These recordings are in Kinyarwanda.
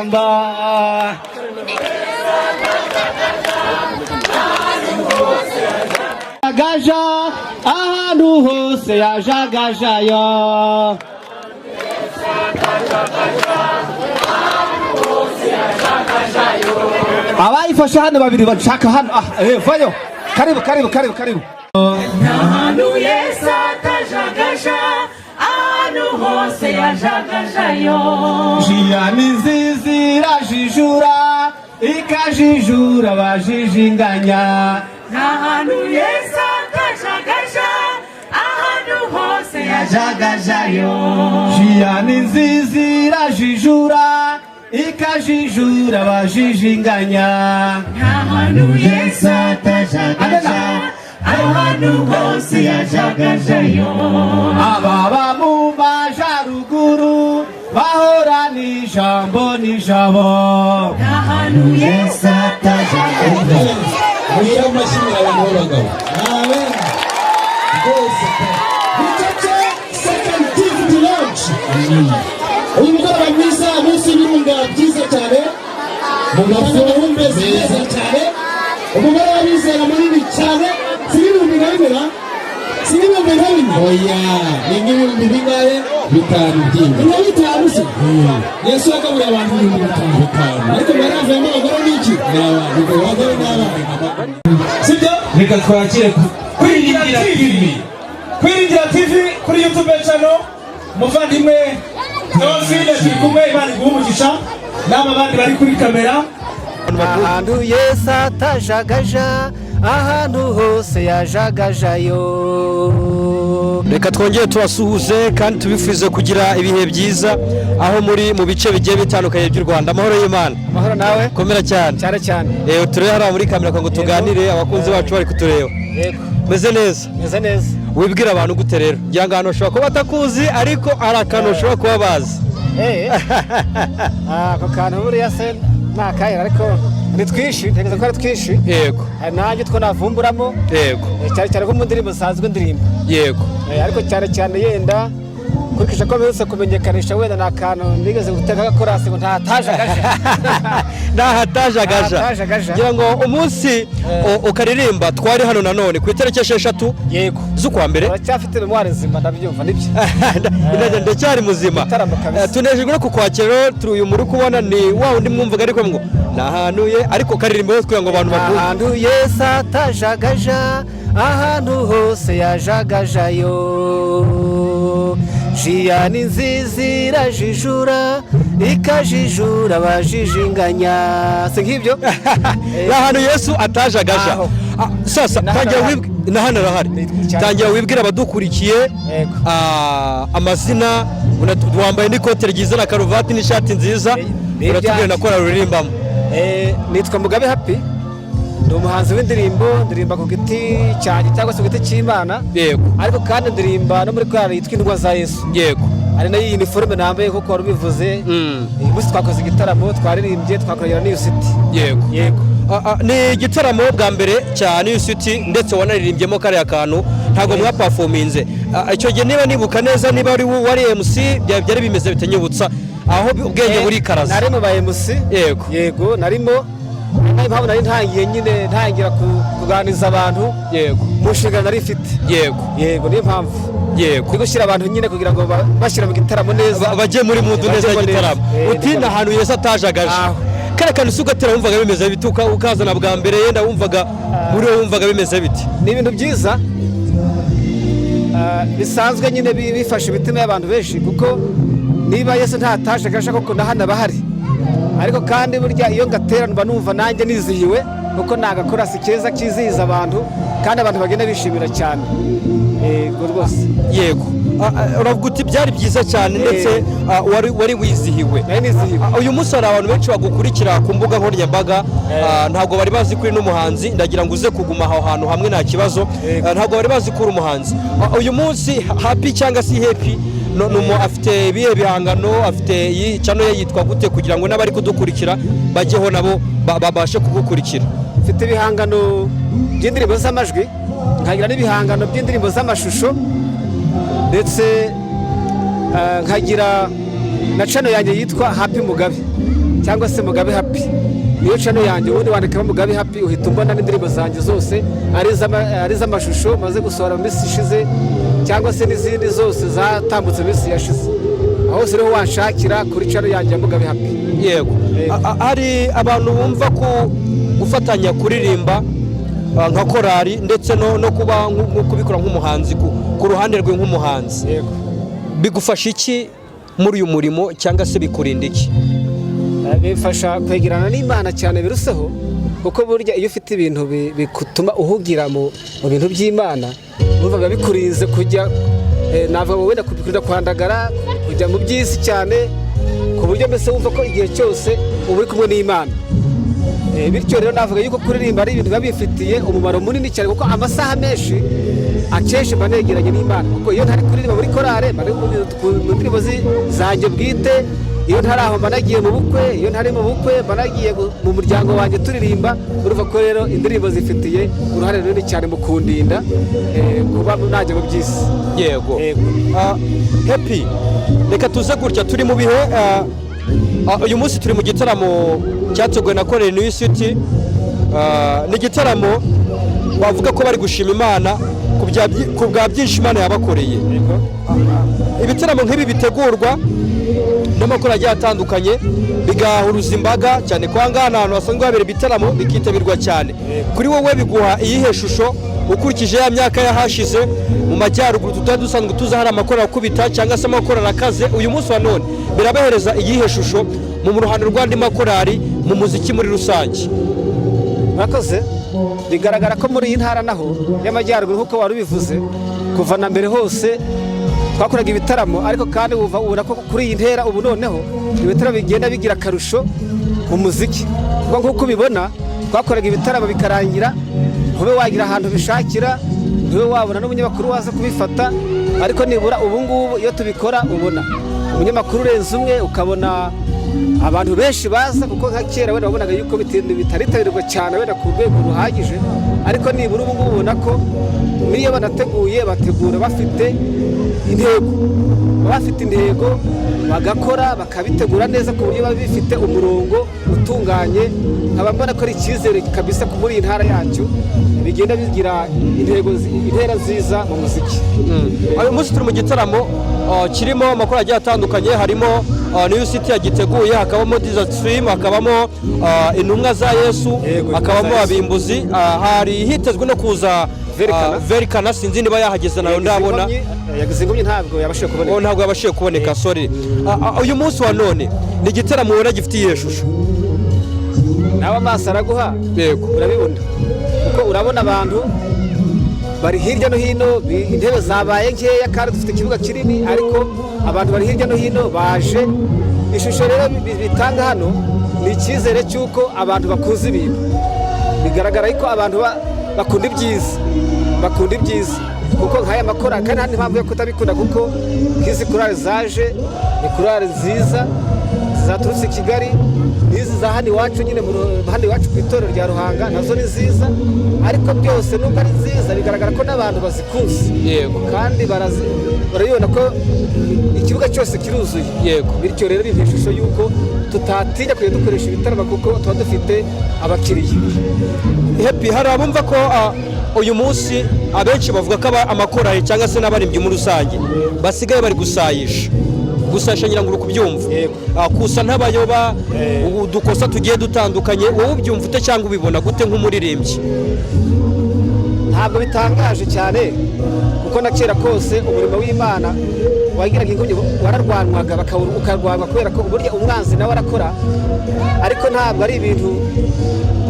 rugamba gaja ahantu hose yajagajayo abayifashe hano babiri bashaka hano vayo karibu ahantu Yesu atajagaja ahantu hose yajagajayo jiyani nziza irajijura ikajijura bajijinganya ahantu Yesu atajagaja ahantu hose yajagajayo jiyani nziza irajijura ikajijura bajijinganya ahantu Yesu atajagaja ahantu hose yajagajayo ababa mu majaruguru bahorana ijambo n'ijabo ahantu Yesu atajagaja Muhira amashimira abantu b'abagabo. Amen. Rwose. Bicace second gift launch. Uyu mugoroba mwiza munsi y'ibirunga byiza cyane. Mu mafumbire meza cyane. Umugoroba bizera munini cyane. Sibibumbi ngabimera. Sibibumbi ngabimera. Oya. Ni nk'ibihumbi bingahe? Bitanu byinshi. Ni bitanu se? Yesu yakaburiye abantu ibihumbi bitanu. Ariko baravuyemo abagore n'iki? N'abagore n'abana. Sibyo? Reka twakire Kwiringira TV kuri YouTube channel. Muvandimwe Nofile turi kumwe Imana iguha n'aba bandi bari kuri kamera. Ahantu Yesu atajagaja ahantu hose yajagajayo. Reka twongere tubasuhuze kandi tubifuze kugira ibihe byiza aho muri mu bice bigiye bitandukanye by'u Rwanda. Amahoro y'Imana. Amahoro nawe. Komera cyane. Cyane. Turebe hariya muri kamera ngo tuganire abakunzi bacu bari kutureba. Yego. Meze neza. Wibwira abantu gute rero? Ngira ngo hano ushobora kuba batakuzi ariko ari akantu ushobora kuba bazi. Ako kantu buriya se nakaye ariko ni twishi, ntekereza ko ari twishi. Yego. Nanjye two navumburamo. Yego. Cyane ko mu ndirimbo sanzwe ndirimba. Yego. Ariko cyane yenda kurikisha ko bose kumenyekanisha wenda nakantu nigeze guteka korasi ngo ntahatajagaja ngira ngo umunsi ukaririmba twari hano nanone ku itariki 6 yego z'ukwa mbere cyafite memoire nzima ndabyumva nibyo ndacyari muzima tunejejwe no kukwakira turi uyu muri kubona ni wa undi mwumvaga ariko ngo nahanuye ariko karirimbo twe ngo abantu bakuru ahantu Yesu atajagaja ahantu hose yajagajayo jiyani nziza irajijura ikajijura bajijinganya si nk'ibyo ahantu Yesu atajagaja sasa tangira wibwira abadukurikiye amazina wambaye n'ikote ryiza na karuvati n'ishati nziza uratubwira na kora rurimbamo nitwa Mugabe Happy ndi umuhanzi w'indirimbo ndirimba ku giti cyanjye cyangwa se ku giti cy'Imana yego ariko kandi ndirimba no muri korali yitwa Indwa za Yesu yego ari nayo uniforme nambaye kuko wari ubivuze umunsi twakoze igitaramo twaririmbye twakorera New City yego ni igitaramo bwa mbere cya New City ndetse wanaririmbyemo kariya kantu ntabwo mwaperforminze icyo gihe niba nibuka neza niba wari MC byari bimeze bitenyubutsa aho ubwenge buri karaza nari mu ba MC yego narimo impamvu nari ntangira kuganiriza abantu yego mu nshingano nari mfite yego niyo mpamvu yego gushyira abantu nyine kugira ngo bashyira mu gitaramo neza bajye muri mudu neza y'igitaramo utinda ahantu Yesu atajagaje kare kantu sugatera wumvaga bimeze bituka ukazana bwa mbere yenda wumvaga muri wowe wumvaga bimeze biti ni ibintu byiza bisanzwe nyine bifasha imitima y'abantu benshi kuko niba Yesu ntatajagaje koko nahana bahari ariko kandi burya iyo ngatera mba numva nanjye nizihiwe kuko nagakorasi keza kizihiza abantu kandi abantu bagenda bishimira cyane yego rwose yego uravuga uti byari byiza cyane ndetse wari wizihiwe uyu munsi hari abantu benshi bagukurikira ku mbuga nkoranyambaga ntabwo bari bazi kuri n'umuhanzi ndagira ngo uze kuguma aho hantu hamwe nta kibazo ntabwo bari bazi kuri umuhanzi uyu munsi Happy cyangwa se Happy afite ibihe bihangano afite iyi channel ye yitwa gute kugira ngo n'abari kudukurikira bajyeho nabo babashe kugukurikira mfite ibihangano by'indirimbo z'amajwi nkagira n'ibihangano by'indirimbo z'amashusho ndetse nkagira na channel yanjye yitwa Happy Mugabe cyangwa se Mugabe Happy, niyo channel yanjye. Ubundi wandikamo Mugabe Happy uhita umbona n'indirimbo zanjye zose ari iz'amashusho maze gusohora mu minsi ishize cyangwa se n'izindi zose zatambutse mu minsi yashize. Aho rero wanshakira kuri channel yanjye ya Mugabe Happy. Yego, hari abantu bumva ko gufatanya kuririmba nka korari ndetse no kuba kubikora nk'umuhanzi ku ruhande rwe nk'umuhanzi, Yego, bigufasha iki muri uyu murimo cyangwa se bikurinda iki? bifasha kwegerana n'Imana cyane biruseho, kuko burya iyo ufite ibintu bikutuma uhugira mu bintu by'Imana, urumva biba bikurinze kujya navuga wowe kurinda kwandagara, kujya mu by'isi cyane, ku buryo mbese wumva ko igihe cyose uba uri kumwe n'Imana. Bityo rero navuga yuko kuririmba ari ibintu biba bifitiye umumaro munini cyane, kuko amasaha menshi akenshi mba negeranye n'Imana, kuko iyo ntari kuririmba muri korale mba mu ndirimbo zanjye bwite, iyo ntari aho mba nagiye mu bukwe, iyo ntari mu bukwe mba nagiye mu muryango wanjye turirimba. Urumva ko rero indirimbo zifitiye uruhare runini cyane mu kundinda kuba najya mu by'isi. Yego, Happy, reka tuze gutya turi mu bihe uyu munsi turi mu gitaramo cyateguwe na Korali New City. Ni igitaramo bavuga ko bari gushima Imana ku bwa byinshi Imana yabakoreye. Ibitaramo nk'ibi bitegurwa n'amakuru agiye atandukanye bigahuruza imbaga cyane, kwa ngana ahantu hasanzwe habera ibitaramo bikitabirwa cyane. Kuri wowe biguha iyihe shusho ukurikije ya myaka yahashize mu majyaruguru tutari dusanzwe tuza hari amakorali akubita cyangwa se amakorali akaze? Uyu munsi wa none birabahereza iyihe shusho mu ruhando rw'andi makorali mu muziki muri rusange? Murakoze. Bigaragara ko muri iyi ntara naho y'amajyaruguru nk'uko wari ubivuze, kuva na mbere hose twakoraga ibitaramo, ariko kandi ubona ko kuri iyi ntera ubu noneho ibitaramo bigenda bigira akarusho mu muziki. Nk'uko ubibona twakoraga ibitaramo bikarangira ntube wagira ahantu bishakira, ntube wabona n'umunyamakuru waza kubifata, ariko nibura ubu ngubu iyo tubikora ubona umunyamakuru urenze umwe, ukabona abantu benshi baza, kuko nka kera wenda wabonaga yuko bitaritabirwa cyane wenda ku rwego ruhagije, ariko nibura ubu ngubu ubona ko niyo banateguye bategura bafite intego, bagakora bakabitegura neza ku buryo biba bifite umurongo utunganye. Nkaba mbona ko ari icyizere kabisa ko muri iyi ntara yacu bigenda bigira intera nziza mu muziki. Uyu munsi turi mu gitaramo kirimo amakuru agiye atandukanye, harimo New City yagiteguye, hakabamo Desert Stream, hakabamo Intumwa za Yesu, hakabamo Abimbuzi, hari hitezwe no kuza Verikana, sinzi niba yahageze nayo ndabona yagize ingumye ntabwo yabashije kuboneka. Sorry. Uyu munsi wa none ni igitaramo ubona gifite iyihe shusho? Nawe amaso araguha, yego, urabibona kuko urabona abantu bari hirya no hino, intebe zabaye nkeya kandi dufite ikibuga kinini, ariko abantu bari hirya no hino baje. Ishusho rero bitanga hano ni icyizere cy'uko abantu bakuze ibintu. Bigaragara ko abantu bakunda ibyiza, kuko nk'aya makora kandi nta mpamvu yo kutabikunda, kuko nk'izi korali zaje ni korali nziza zaturutse i Kigali, n'izi za hano iwacu nyine hano iwacu ku itorero rya Ruhanga nazo ni nziza, ariko byose nubwo ari nziza bigaragara ko n'abantu bazikunze. Yego, kandi barabibona ko ikibuga cyose kiruzuye. Yego, bityo rero bivuye ishusho y'uko tutatinya kujya dukoresha ibitaramo kuko tuba dufite abakiriya. Happy, hari abumva ko uyu munsi abenshi bavuga ko amakorali cyangwa se n'abaririmbyi muri rusange basigaye bari gusayisha ngira ngo uri kubyumva, kusa ntabayoba, udukosa tugiye dutandukanye. Wowe ubyumva ute cyangwa ubibona gute nk'umuririmbyi? Ntabwo bitangaje cyane, kuko na kera kose umurimo w'Imana wagiraga ingumye, wararwanwaga ukarwanwa kubera ko burya umwanzi nawe arakora, ariko ntabwo ari ibintu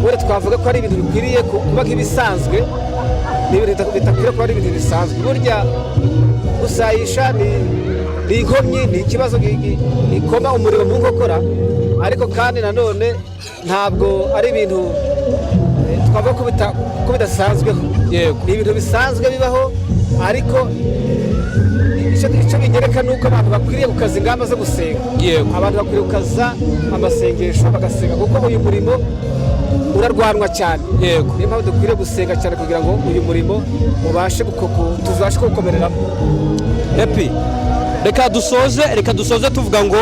wenda twavuga ko ari ibintu bikwiriye kuba nk'ibisanzwe. Ni ibintu bitakwiriye kuba ari ibintu bisanzwe. Burya gusayisha ni inkomyi, ni ikibazo gikoma umuriro mu nkokora, ariko kandi nanone ntabwo ari ibintu twavuga ko bidasanzweho. Ni ibintu bisanzwe bibaho, ariko icyo bigereka ni uko abantu bakwiriye gukaza ingamba zo gusenga. Abantu bakwiriye gukaza amasengesho bagasenga, kuko uyu murimo urarwanwa cyane. Niyo mpamvu dukwiriye gusenga cyane kugira ngo uyu murimo tubashe kuwukomereramo. Happy, reka dusoze tuvuga ngo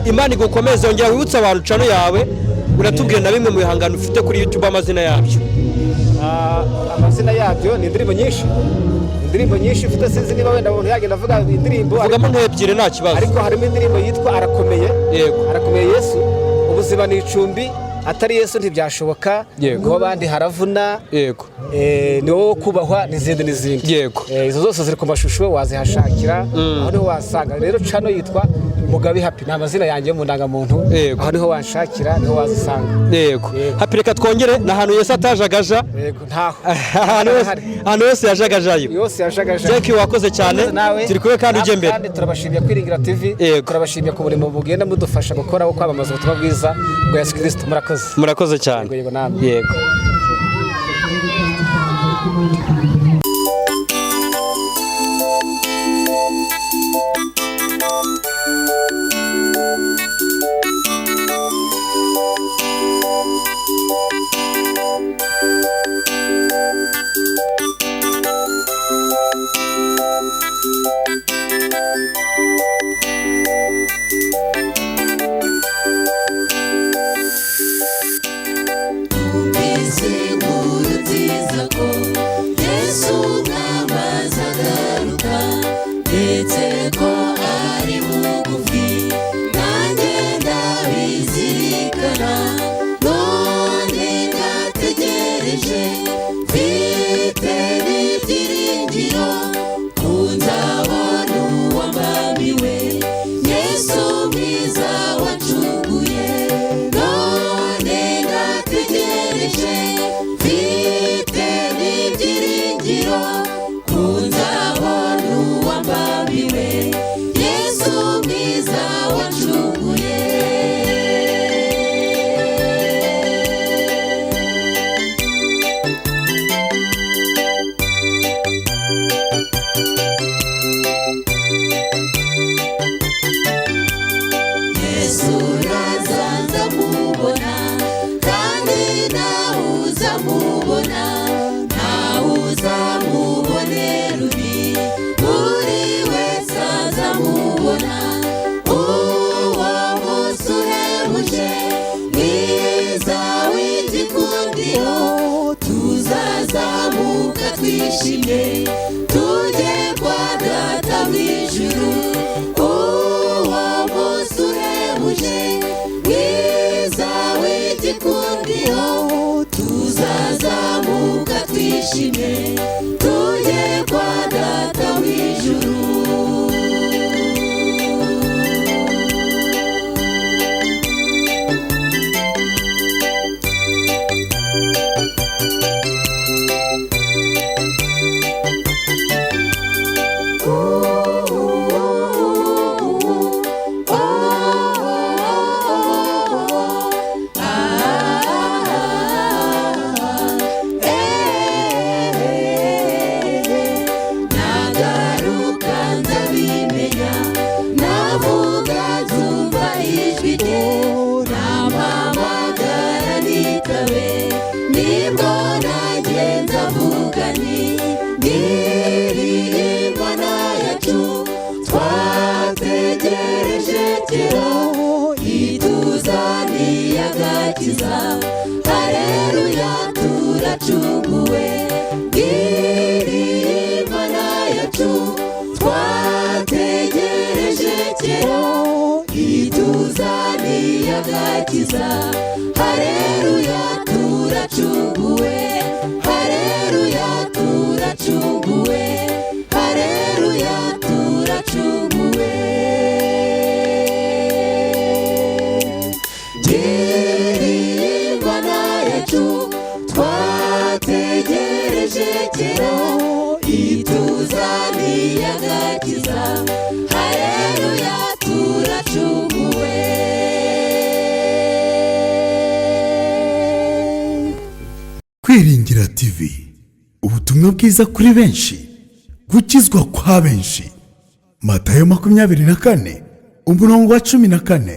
Imana igukomeze, ongera wibutse abantu cano yawe, uratubwira na bimwe mu bihangano ufite kuri YouTube amazina yabyo. Amazina yabyo ni indirimbo nyinshi ufite, sinzi niba wenda umuntu yagenda avuga indirimbo, vugamo nk'ebyiri nta kibazo, ariko harimo indirimbo yitwa Arakomeye. Yego. Arakomeye Yesu, ubuzima ni icumbi, atari Yesu ntibyashoboka, ngo abandi haravuna, yego, ni wowe kubahwa, n'izindi. Yego. Izo zose ziri ku mashusho, wazihashakira aho niho wasanga. Rero cano yitwa Mugabe Happy, ni amazina yanjye yo mu ndangamuntu, aho niho wanshakira, niho wazisanga. Yego. Happy, reka twongere, ni ahantu Yesu atajagaja. Yego, ntaho ahantu hose yajagajayo. yose yajagaja. Jackie, wakoze cyane, turi kumwe kandi ujye mbere. Kandi turabashimiye Kwiringira TV, turabashimiye ku burimo bugenda mudufasha gukora wo kwamamaza ubutumwa bwiza bwa Yesu Kristo. Murakoze cyane. Yego namwe. Yego. Kwiringira TV, ubutumwa bwiza kuri benshi, gukizwa kwa benshi. Matayo 24 umurongo wa 14.